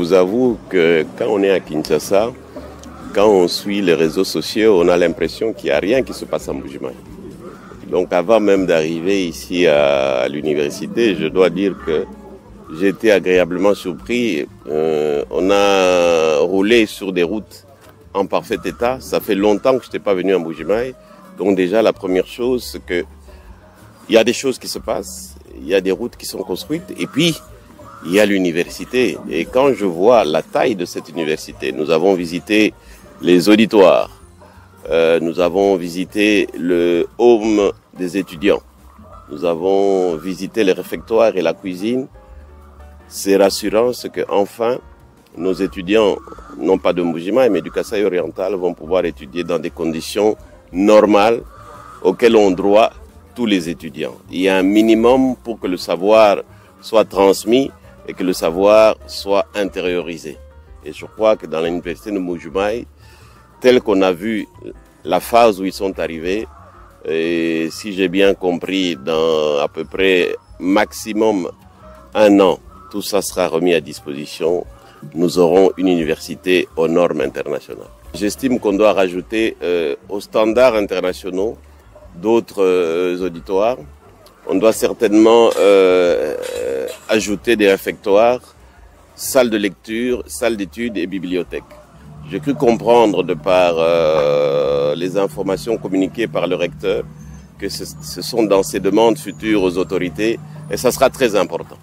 vous avoue que quand on est à Kinshasa, quand on suit les réseaux sociaux, on a l'impression qu'il n'y a rien qui se passe en Mbuji-Mayi. Donc avant même d'arriver ici à l'université, je dois dire que j'ai été agréablement surpris. On a roulé sur des routes en parfait état. Ça fait longtemps que je n'étais pas venu à Mbuji-Mayi. Donc déjà, la première chose, c'est qu'il y a des choses qui se passent, il y a des routes qui sont construites, et puis il y a l'université. Et quand je vois la taille de cette université, nous avons visité les auditoires, nous avons visité le home des étudiants, nous avons visité les réfectoires et la cuisine. C'est rassurant ce que enfin nos étudiants, non pas de Mbuji-Mayi, mais du Kasaï oriental, vont pouvoir étudier dans des conditions normales auxquelles ont droit tous les étudiants. Il y a un minimum pour que le savoir soit transmis et que le savoir soit intériorisé. Et je crois que dans l'université de Mbuji-Mayi, tel qu'on a vu la phase où ils sont arrivés, et si j'ai bien compris, dans à peu près maximum 1 an, tout ça sera remis à disposition. Nous aurons une université aux normes internationales. J'estime qu'on doit rajouter aux standards internationaux d'autres auditoires. On doit certainement ajouter des réfectoires, salles de lecture, salles d'études et bibliothèques. J'ai cru comprendre de par les informations communiquées par le recteur que ce sont dans ces demandes futures aux autorités et ça sera très important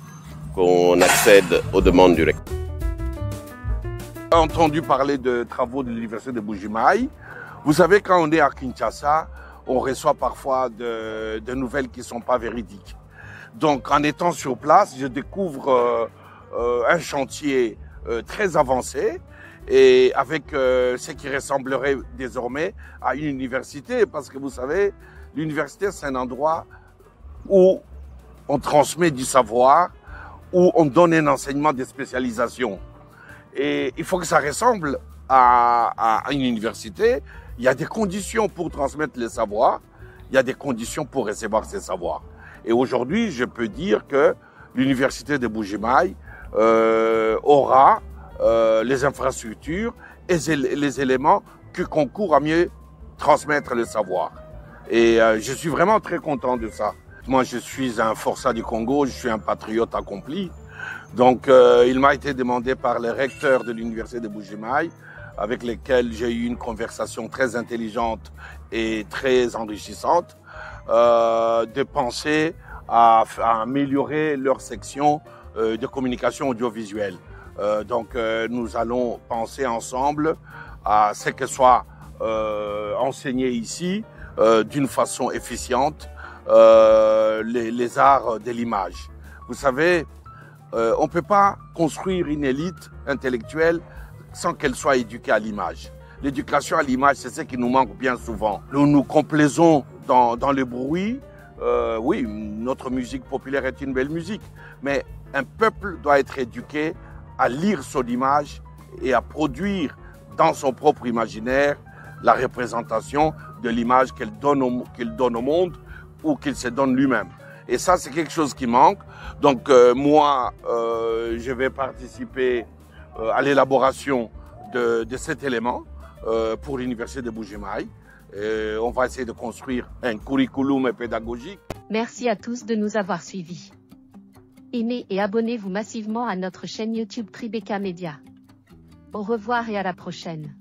qu'on accède aux demandes du recteur. J'ai entendu parler de travaux de l'université de Mbuji-Mayi. Vous savez, quand on est à Kinshasa, on reçoit parfois de nouvelles qui ne sont pas véridiques. Donc, en étant sur place, je découvre un chantier très avancé et avec ce qui ressemblerait désormais à une université. Parce que vous savez, l'université, c'est un endroit où on transmet du savoir, où on donne un enseignement de spécialisation. Et il faut que ça ressemble à une université. Il y a des conditions pour transmettre les savoirs, il y a des conditions pour recevoir ces savoirs. Et aujourd'hui, je peux dire que l'université de Mbuji-Mayi aura les infrastructures et les éléments qui concourent à mieux transmettre le savoir. Et je suis vraiment très content de ça. Moi, je suis un forçat du Congo, je suis un patriote accompli. Donc, il m'a été demandé par le recteur de l'université de Mbuji-Mayi, avec lesquels j'ai eu une conversation très intelligente et très enrichissante, de penser à améliorer leur section de communication audiovisuelle. Donc, nous allons penser ensemble à ce que soit enseigné ici d'une façon efficiente les arts de l'image. Vous savez, on ne peut pas construire une élite intellectuelle sans qu'elle soit éduquée à l'image. L'éducation à l'image, c'est ce qui nous manque bien souvent. Nous nous complaisons dans le bruit. Oui, notre musique populaire est une belle musique, mais un peuple doit être éduqué à lire son image et à produire dans son propre imaginaire la représentation de l'image qu'il donne au monde ou qu'il se donne lui-même. Et ça, c'est quelque chose qui manque. Donc moi, je vais participer à l'élaboration de cet élément pour l'université de Mbuji-Mayi. On va essayer de construire un curriculum pédagogique. Merci à tous de nous avoir suivis. Aimez et abonnez-vous massivement à notre chaîne YouTube Tribeca Media. Au revoir et à la prochaine.